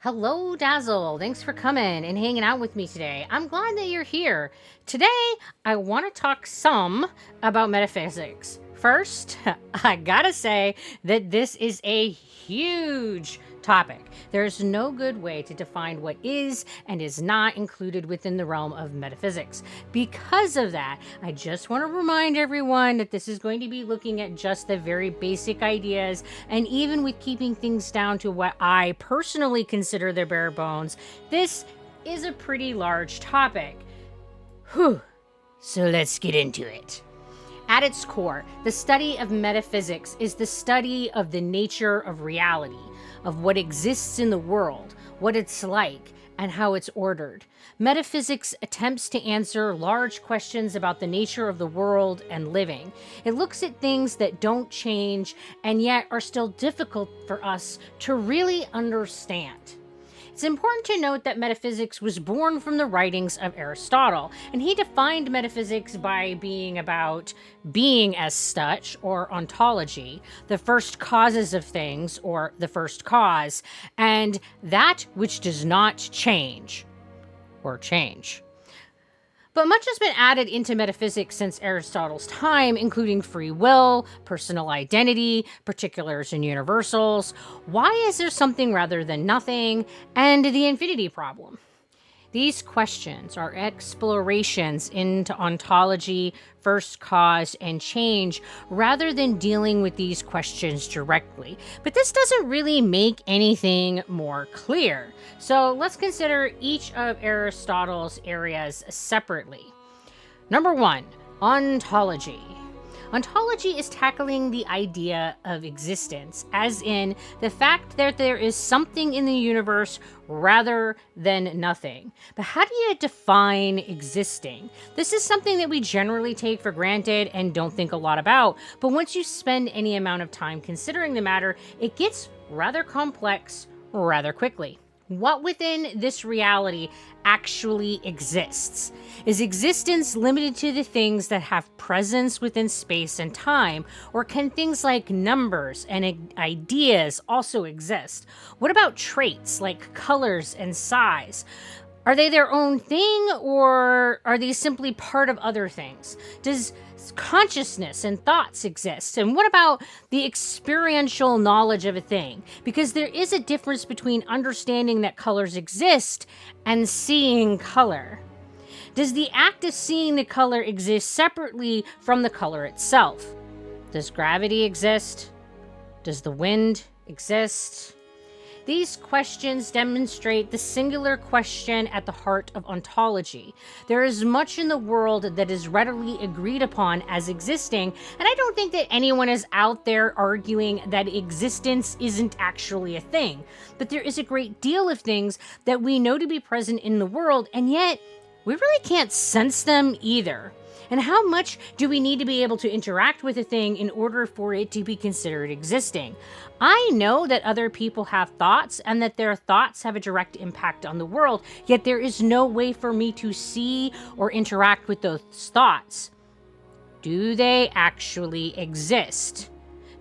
Hello, Dazzle. Thanks for coming and hanging out with me today. I'm glad that you're here. Today, I want to talk some about metaphysics. First, I gotta say that this is a huge topic. There's no good way to define what is and is not included within the realm of metaphysics. Because of that, I just want to remind everyone that this is going to be looking at just the very basic ideas, and even with keeping things down to what I personally consider their bare bones, this is a pretty large topic. Whew. So let's get into it. At its core, the study of metaphysics is the study of the nature of reality, of what exists in the world, what it's like, and how it's ordered. Metaphysics attempts to answer large questions about the nature of the world and living. It looks at things that don't change and yet are still difficult for us to really understand. It's important to note that metaphysics was born from the writings of Aristotle, and he defined metaphysics by being about being as such, or ontology, the first causes of things, or the first cause, and that which does not change, or change. But much has been added into metaphysics since Aristotle's time, including free will, personal identity, particulars and universals. Why is there something rather than nothing? And the infinity problem. These questions are explorations into ontology, first cause, and change, rather than dealing with these questions directly. But this doesn't really make anything more clear. So let's consider each of Aristotle's areas separately. Number 1, ontology. Ontology is tackling the idea of existence, as in the fact that there is something in the universe rather than nothing. But how do you define existing? This is something that we generally take for granted and don't think a lot about, but once you spend any amount of time considering the matter, it gets rather complex rather quickly. What within this reality actually exists? Is existence limited to the things that have presence within space and time? Or can things like numbers and ideas also exist? What about traits like colors and size? Are they their own thing, or are they simply part of other things? Does consciousness and thoughts exist? And what about the experiential knowledge of a thing? Because there is a difference between understanding that colors exist and seeing color. Does the act of seeing the color exist separately from the color itself? Does gravity exist? Does the wind exist? These questions demonstrate the singular question at the heart of ontology. There is much in the world that is readily agreed upon as existing, and I don't think that anyone is out there arguing that existence isn't actually a thing. But there is a great deal of things that we know to be present in the world, and yet we really can't sense them either. And how much do we need to be able to interact with a thing in order for it to be considered existing? I know that other people have thoughts and that their thoughts have a direct impact on the world, yet there is no way for me to see or interact with those thoughts. Do they actually exist?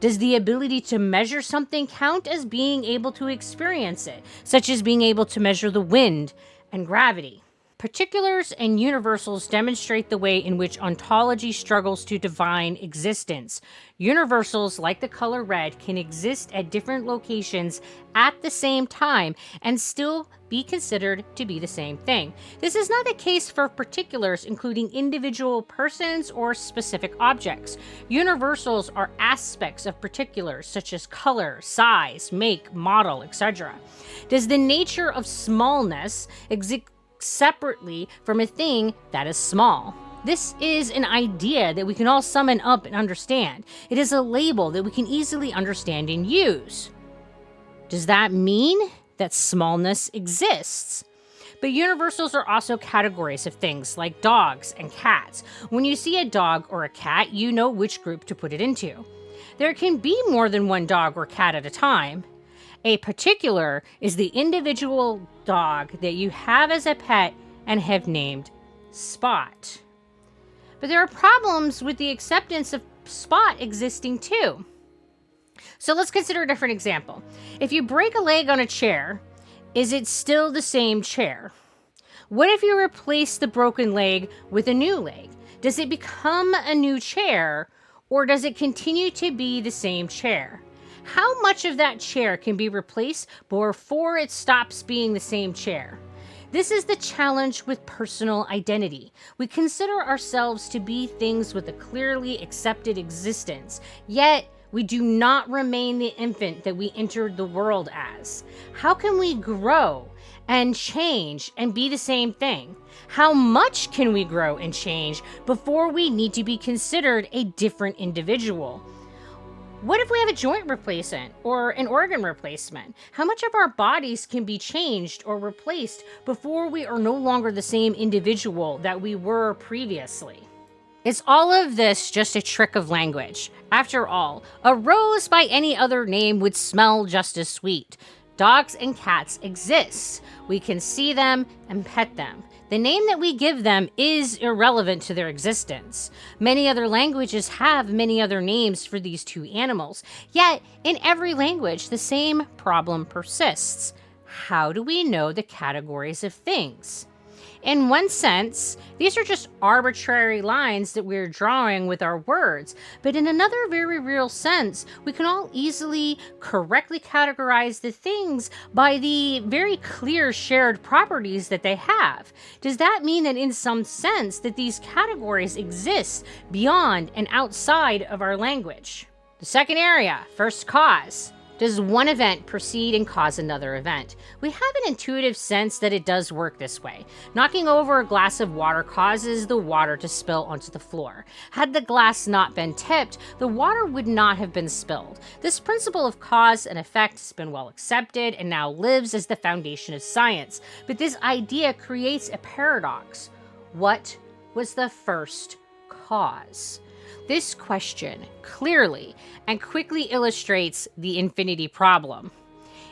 Does the ability to measure something count as being able to experience it, such as being able to measure the wind and gravity? Particulars and universals demonstrate the way in which ontology struggles to define existence. Universals, like the color red, can exist at different locations at the same time and still be considered to be the same thing. This is not the case for particulars, including individual persons or specific objects. Universals are aspects of particulars, such as color, size, make, model, etc. Does the nature of smallness exist separately from a thing that is small? This is an idea that we can all summon up and understand. It is a label that we can easily understand and use. Does that mean that smallness exists? But universals are also categories of things like dogs and cats. When you see a dog or a cat, you know which group to put it into. There can be more than one dog or cat at a time. A particular is the individual dog that you have as a pet and have named Spot. But there are problems with the acceptance of Spot existing too. So let's consider a different example. If you break a leg on a chair, Is it still the same chair? What if you replace the broken leg with a new leg? Does it become a new chair, or does it continue to be the same chair? How much of that chair can be replaced before it stops being the same chair? This is the challenge with personal identity. We consider ourselves to be things with a clearly accepted existence, yet we do not remain the infant that we entered the world as. How can we grow and change and be the same thing? How much can we grow and change before we need to be considered a different individual? What if we have a joint replacement or an organ replacement? How much of our bodies can be changed or replaced before we are no longer the same individual that we were previously? Is all of this just a trick of language? After all, a rose by any other name would smell just as sweet. Dogs and cats exist. We can see them and pet them. The name that we give them is irrelevant to their existence. Many other languages have many other names for these two animals, yet in every language the same problem persists. How do we know the categories of things? In one sense, these are just arbitrary lines that we're drawing with our words, but in another very real sense, we can all easily correctly categorize the things by the very clear shared properties that they have. Does that mean that in some sense that these categories exist beyond and outside of our language? The second area, first cause. Does one event precede and cause another event? We have an intuitive sense that it does work this way. Knocking over a glass of water causes the water to spill onto the floor. Had the glass not been tipped, the water would not have been spilled. This principle of cause and effect has been well accepted and now lives as the foundation of science. But this idea creates a paradox. What was the first cause? This question clearly and quickly illustrates the infinity problem.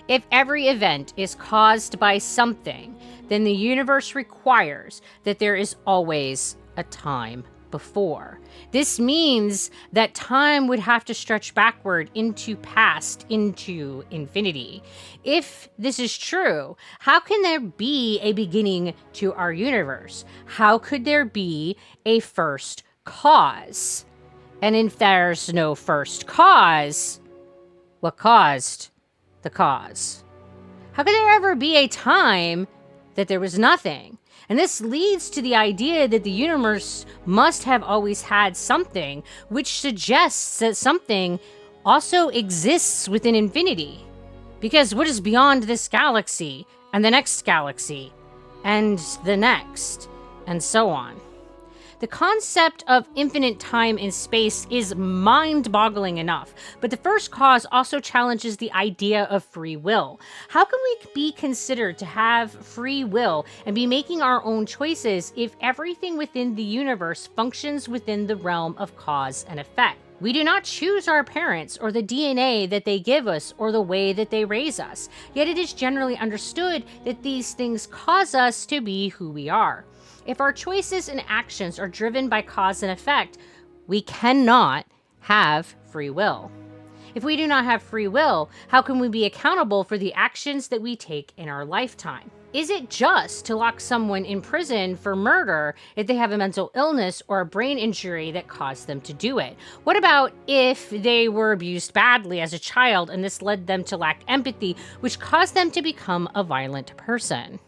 If every event is caused by something, then the universe requires that there is always a time before. This means that time would have to stretch backward into past, into infinity. If this is true, how can there be a beginning to our universe? How could there be a first cause? And if there's no first cause, what caused the cause? How could there ever be a time that there was nothing? And this leads to the idea that the universe must have always had something, which suggests that something also exists within infinity. Because what is beyond this galaxy, and the next galaxy, and the next, and so on? The concept of infinite time and space is mind-boggling enough, but the first cause also challenges the idea of free will. How can we be considered to have free will and be making our own choices if everything within the universe functions within the realm of cause and effect? We do not choose our parents or the DNA that they give us or the way that they raise us, yet it is generally understood that these things cause us to be who we are. If our choices and actions are driven by cause and effect, we cannot have free will. If we do not have free will, how can we be accountable for the actions that we take in our lifetime? Is it just to lock someone in prison for murder if they have a mental illness or a brain injury that caused them to do it? What about if they were abused badly as a child and this led them to lack empathy, which caused them to become a violent person?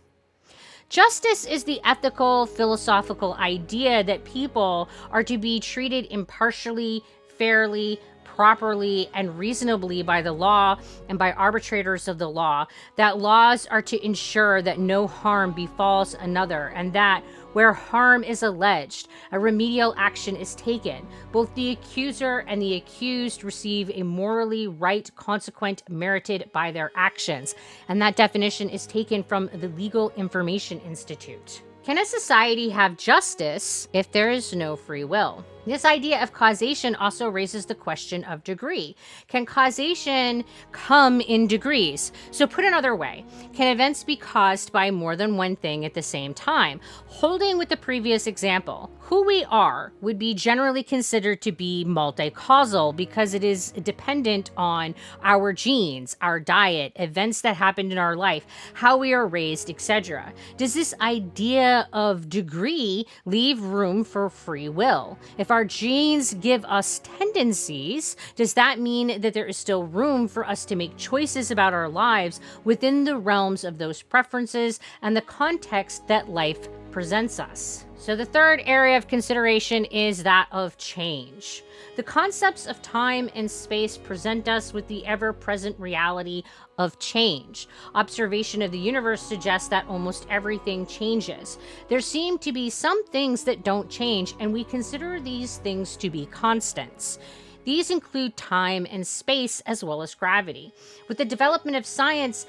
Justice is the ethical, philosophical idea that people are to be treated impartially, fairly, properly, and reasonably by the law and by arbitrators of the law, that laws are to ensure that no harm befalls another, and that where harm is alleged, a remedial action is taken. Both the accuser and the accused receive a morally right consequence merited by their actions, and that definition is taken from the Legal Information Institute. Can a society have justice if there is no free will? This idea of causation also raises the question of degree. Can causation come in degrees? So put another way, can events be caused by more than one thing at the same time? Holding with the previous example, who we are would be generally considered to be multi-causal because it is dependent on our genes, our diet, events that happened in our life, how we are raised, etc. Does this idea of degree leave room for free will? If our genes give us tendencies, does that mean that there is still room for us to make choices about our lives within the realms of those preferences and the context that life presents us? So the third area of consideration is that of change. The concepts of time and space present us with the ever-present reality of change. Observation of the universe suggests that almost everything changes. There seem to be some things that don't change, and we consider these things to be constants. These include time and space as well as gravity. With the development of science,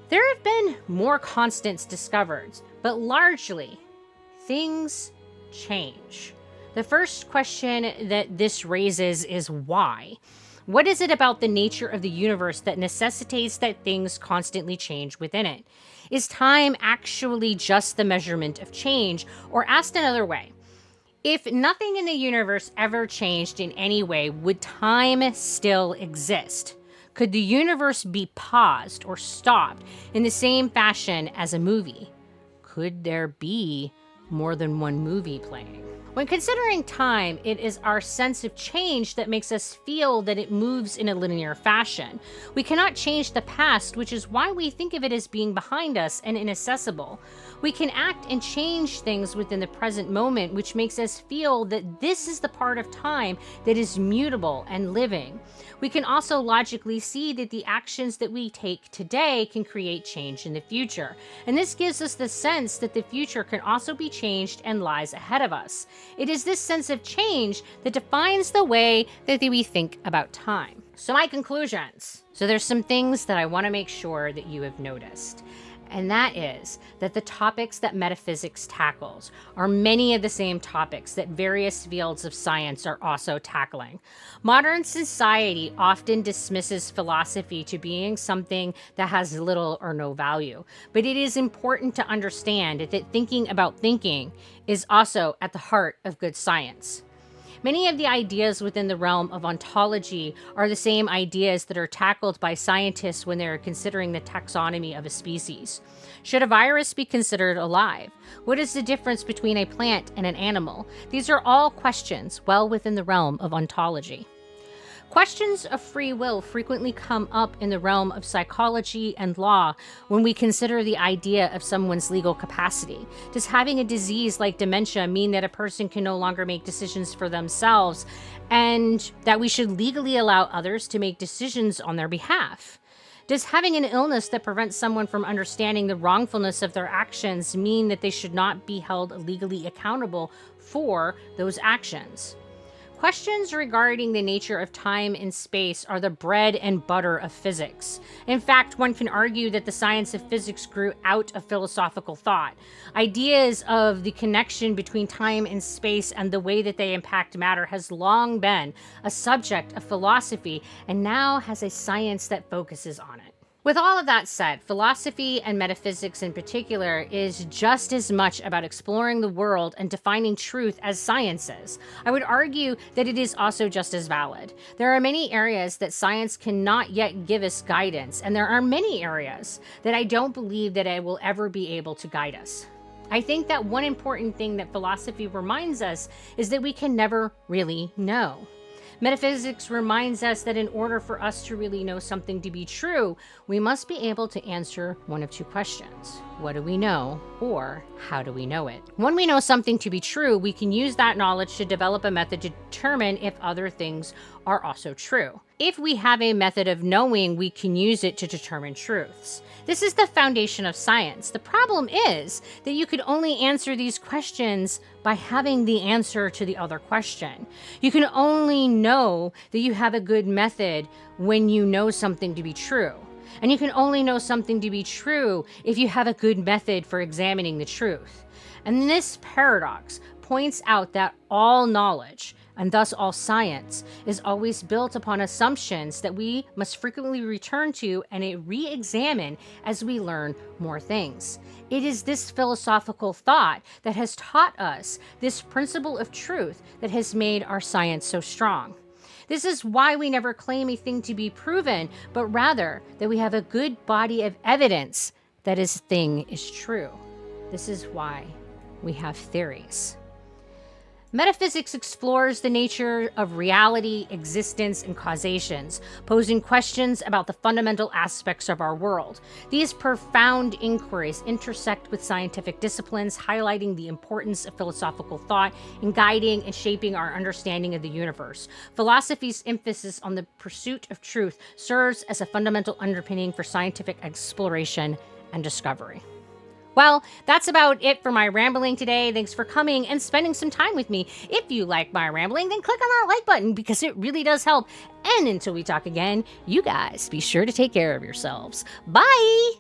there have been more constants discovered, but largely, things change. The first question that this raises is why? What is it about the nature of the universe that necessitates that things constantly change within it? Is time actually just the measurement of change? Or asked another way, if nothing in the universe ever changed in any way, would time still exist? Could the universe be paused or stopped in the same fashion as a movie? Could there be more than one movie playing? When considering time, it is our sense of change that makes us feel that it moves in a linear fashion. We cannot change the past, which is why we think of it as being behind us and inaccessible. We can act and change things within the present moment, which makes us feel that this is the part of time that is mutable and living. We can also logically see that the actions that we take today can create change in the future. And this gives us the sense that the future can also be changed and lies ahead of us. It is this sense of change that defines the way that we think about time. So my conclusions. So there's some things that I want to make sure that you have noticed. And that is that the topics that metaphysics tackles are many of the same topics that various fields of science are also tackling. Modern society often dismisses philosophy to being something that has little or no value, but it is important to understand that thinking about thinking is also at the heart of good science. Many of the ideas within the realm of ontology are the same ideas that are tackled by scientists when they're considering the taxonomy of a species. Should a virus be considered alive? What is the difference between a plant and an animal? These are all questions well within the realm of ontology. Questions of free will frequently come up in the realm of psychology and law when we consider the idea of someone's legal capacity. Does having a disease like dementia mean that a person can no longer make decisions for themselves and that we should legally allow others to make decisions on their behalf? Does having an illness that prevents someone from understanding the wrongfulness of their actions mean that they should not be held legally accountable for those actions? Questions regarding the nature of time and space are the bread and butter of physics. In fact, one can argue that the science of physics grew out of philosophical thought. Ideas of the connection between time and space and the way that they impact matter has long been a subject of philosophy and now has a science that focuses on it. With all of that said, philosophy and metaphysics in particular is just as much about exploring the world and defining truth as science is. I would argue that it is also just as valid. There are many areas that science cannot yet give us guidance, and there are many areas that I don't believe that it will ever be able to guide us. I think that one important thing that philosophy reminds us is that we can never really know. Metaphysics reminds us that in order for us to really know something to be true, we must be able to answer one of two questions. What do we know? Or how do we know it? When we know something to be true, we can use that knowledge to develop a method to determine if other things are also true. If we have a method of knowing, we can use it to determine truths. This is the foundation of science. The problem is that you could only answer these questions by having the answer to the other question. You can only know that you have a good method when you know something to be true. And you can only know something to be true if you have a good method for examining the truth. And this paradox points out that all knowledge, and thus all science, is always built upon assumptions that we must frequently return to and re-examine as we learn more things. It is this philosophical thought that has taught us this principle of truth that has made our science so strong. This is why we never claim a thing to be proven, but rather that we have a good body of evidence that a thing is true. This is why we have theories. Metaphysics explores the nature of reality, existence, and causations, posing questions about the fundamental aspects of our world. These profound inquiries intersect with scientific disciplines, highlighting the importance of philosophical thought in guiding and shaping our understanding of the universe. Philosophy's emphasis on the pursuit of truth serves as a fundamental underpinning for scientific exploration and discovery. Well, that's about it for my rambling today. Thanks for coming and spending some time with me. If you like my rambling, then click on that like button because it really does help. And until we talk again, you guys be sure to take care of yourselves. Bye!